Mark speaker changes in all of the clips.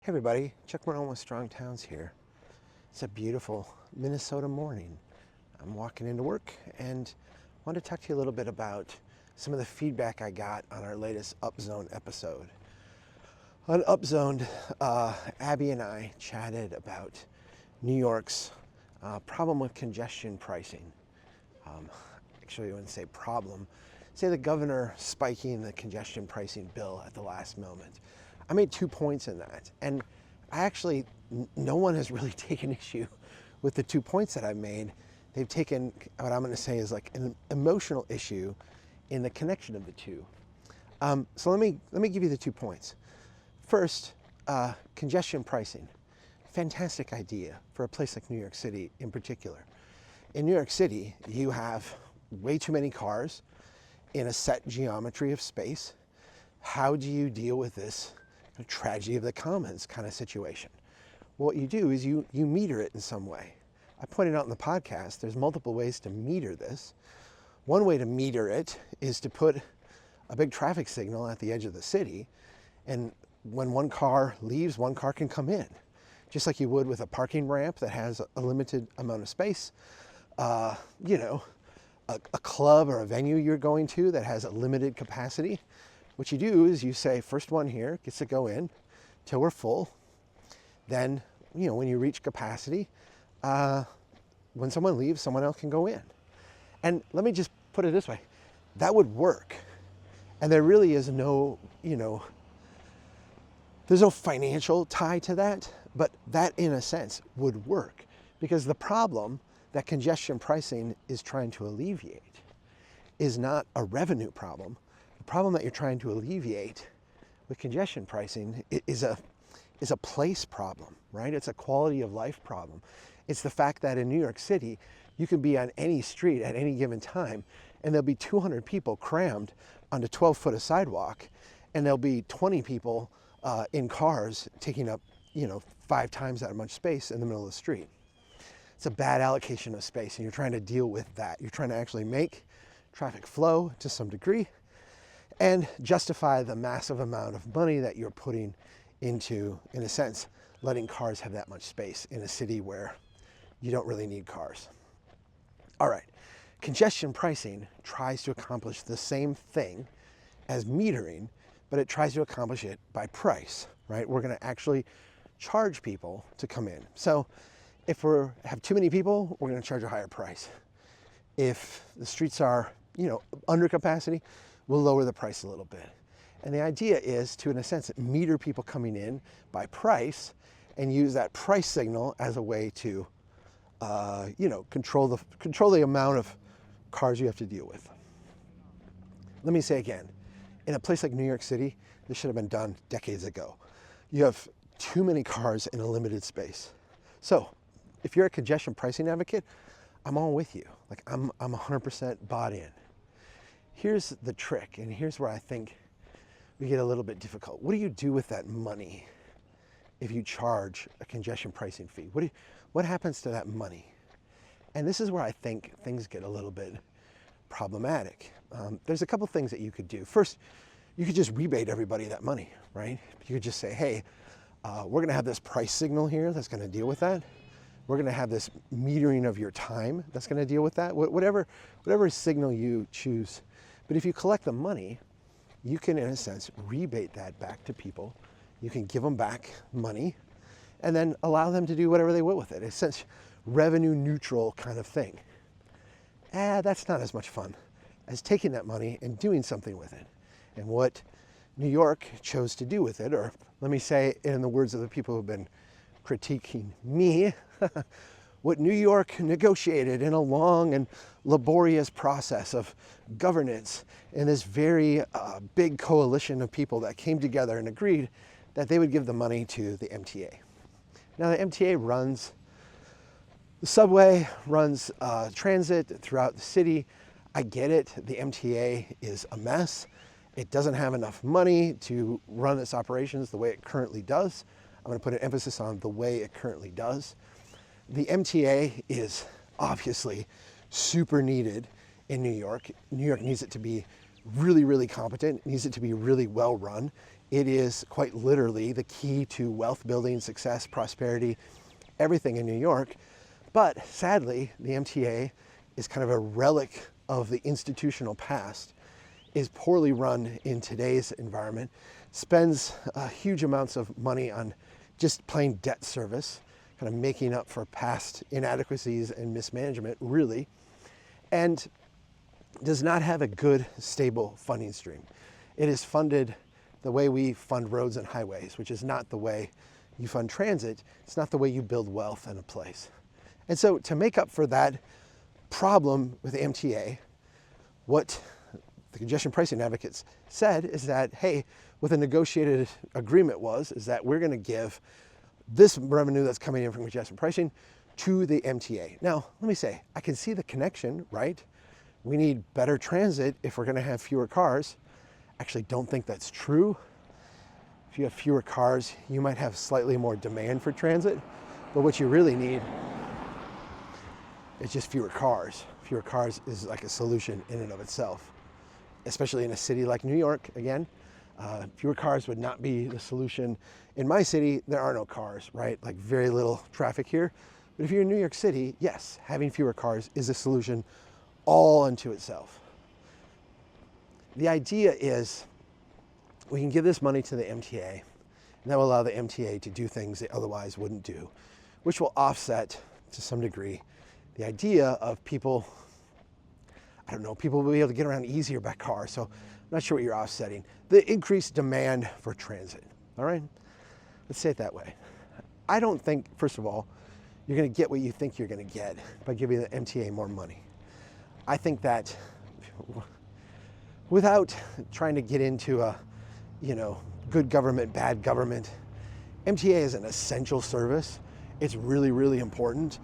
Speaker 1: Hey everybody, Chuck Marone with Strong Towns here. It's a beautiful Minnesota morning. I'm walking into work and I wanted to talk to you a little bit about some of the feedback I got on our latest Upzone episode. On Upzoned, Abby and I chatted about New York's problem with congestion pricing. Actually, I wouldn't say problem. Say the governor spiking the congestion pricing bill at the last moment. I made 2 points in that, and no one has really taken issue with the 2 points that I made. They've taken what I'm going to say is like an emotional issue in the connection of the two. So let me give you the 2 points. First, congestion pricing. Fantastic idea for a place like New York City in particular. In New York City, you have way too many cars in a set geometry of space. How do you deal with this tragedy of the commons kind of situation? Well, what you do is you meter it in some way. I pointed out in the podcast, there's multiple ways to meter this. One way to meter it is to put a big traffic signal at the edge of the city, and when one car leaves, one car can come in, just like you would with a parking ramp that has a limited amount of space. A club or a venue you're going to that has a limited capacity. What you do is you say, first one here gets to go in till we're full. Then, when you reach capacity, when someone leaves, someone else can go in. And let me just put it this way, that would work. And there really is no, there's no financial tie to that, but that in a sense would work, because the problem that congestion pricing is trying to alleviate is not a revenue problem. The problem that you're trying to alleviate with congestion pricing is a place problem, right? It's a quality of life problem. It's the fact that in New York City, you can be on any street at any given time, and there'll be 200 people crammed onto 12 foot of sidewalk, and there'll be 20 people in cars taking up, 5 times that much space in the middle of the street. It's a bad allocation of space, and you're trying to deal with that. You're trying to actually make traffic flow to some degree and justify the massive amount of money that you're putting into, in a sense, letting cars have that much space in a city where you don't really need cars. All right, congestion pricing tries to accomplish the same thing as metering, but it tries to accomplish it by price, right? We're going to actually charge people to come in. So if we have too many people, we're going to charge a higher price. If the streets are, under capacity, we'll lower the price a little bit. And the idea is to, in a sense, meter people coming in by price and use that price signal as a way to, control the amount of cars you have to deal with. Let me say again, in a place like New York City, this should have been done decades ago. You have too many cars in a limited space. So if you're a congestion pricing advocate, I'm all with you. Like I'm 100% bought in. Here's the trick, and here's where I think we get a little bit difficult. What do you do with that money if you charge a congestion pricing fee? What happens to that money? And this is where I think things get a little bit problematic. There's a couple things that you could do. First, you could just rebate everybody that money, right? You could just say, hey, we're gonna have this price signal here that's gonna deal with that. We're gonna have this metering of your time that's gonna deal with that. Whatever signal you choose. But if you collect the money, you can, in a sense, rebate that back to people. You can give them back money and then allow them to do whatever they will with it. It's a sense revenue neutral kind of thing. That's not as much fun as taking that money and doing something with it. And what New York chose to do with it, or let me say in the words of the people who've been critiquing me, what New York negotiated in a long and laborious process of governance in this very big coalition of people that came together and agreed that they would give the money to the MTA. Now the MTA runs the subway, runs transit throughout the city. I get it, the MTA is a mess. It doesn't have enough money to run its operations the way it currently does. I'm going to put an emphasis on the way it currently does. The MTA is obviously super needed in New York. New York needs it to be really, really competent. It needs it to be really well run. It is quite literally the key to wealth building, success, prosperity, everything in New York. But sadly, the MTA is kind of a relic of the institutional past, is poorly run in today's environment, spends huge amounts of money on just plain debt service, kind of making up for past inadequacies and mismanagement, really, and does not have a good, stable funding stream. It is funded the way we fund roads and highways, which is not the way you fund transit. It's not the way you build wealth in a place. And so to make up for that problem with the MTA, what the congestion pricing advocates said is that, hey, what the negotiated agreement is that we're going to give this revenue that's coming in from congestion pricing to the MTA. Now, let me say, I can see the connection, right? We need better transit if we're going to have fewer cars. Actually, don't think that's true. If you have fewer cars, you might have slightly more demand for transit, but what you really need is just fewer cars. Fewer cars is like a solution in and of itself, especially in a city like New York. Again, fewer cars would not be the solution. In my city, there are no cars, right? Like very little traffic here. But if you're in New York City, yes, having fewer cars is a solution all unto itself. The idea is we can give this money to the MTA, and that will allow the MTA to do things they otherwise wouldn't do, which will offset to some degree the idea of people, I don't know, people will be able to get around easier by car. So I'm not sure what you're offsetting. The increased demand for transit, all right? Let's say it that way. I don't think, first of all, you're going to get what you think you're going to get by giving the MTA more money. I think that without trying to get into a, good government, bad government, MTA is an essential service. It's really, really important.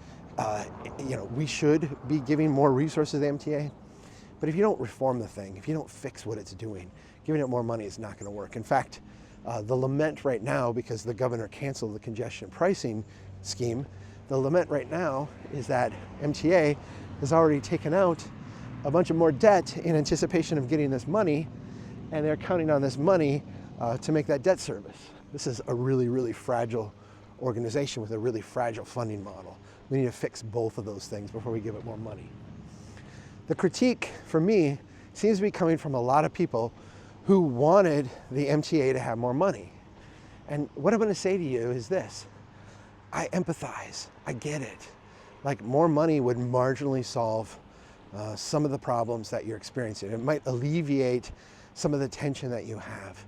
Speaker 1: We should be giving more resources to the MTA, but if you don't reform the thing, if you don't fix what it's doing, giving it more money is not going to work. In fact, the lament right now, because the governor canceled the congestion pricing scheme, the lament right now is that MTA has already taken out a bunch of more debt in anticipation of getting this money, and they're counting on this money to make that debt service. This is a really, really fragile organization with a really fragile funding model. We need to fix both of those things before we give it more money. The critique, for me, seems to be coming from a lot of people who wanted the MTA to have more money. And what I'm going to say to you is this. I empathize. I get it. Like, more money would marginally solve some of the problems that you're experiencing. It might alleviate some of the tension that you have.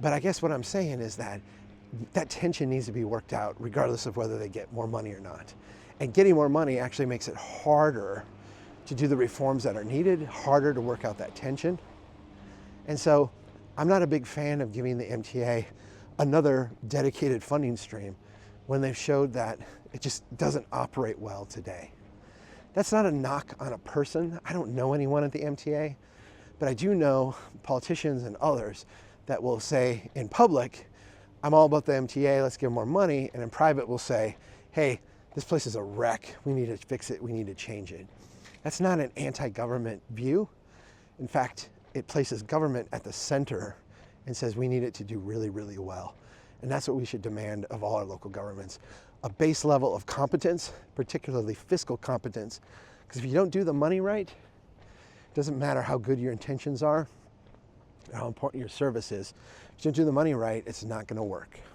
Speaker 1: But I guess what I'm saying is that tension needs to be worked out regardless of whether they get more money or not. And getting more money actually makes it harder to do the reforms that are needed, harder to work out that tension. And so I'm not a big fan of giving the MTA another dedicated funding stream when they've showed that it just doesn't operate well today. That's not a knock on a person. I don't know anyone at the MTA, but I do know politicians and others that will say in public, I'm all about the MTA, let's give them more money, and in private will say, hey, this place is a wreck, we need to fix it, we need to change it. That's not an anti-government view. In fact, it places government at the center and says we need it to do really, really well. And that's what we should demand of all our local governments. A base level of competence, particularly fiscal competence, because if you don't do the money right, it doesn't matter how good your intentions are, how important your service is. If you don't do the money right, it's not going to work.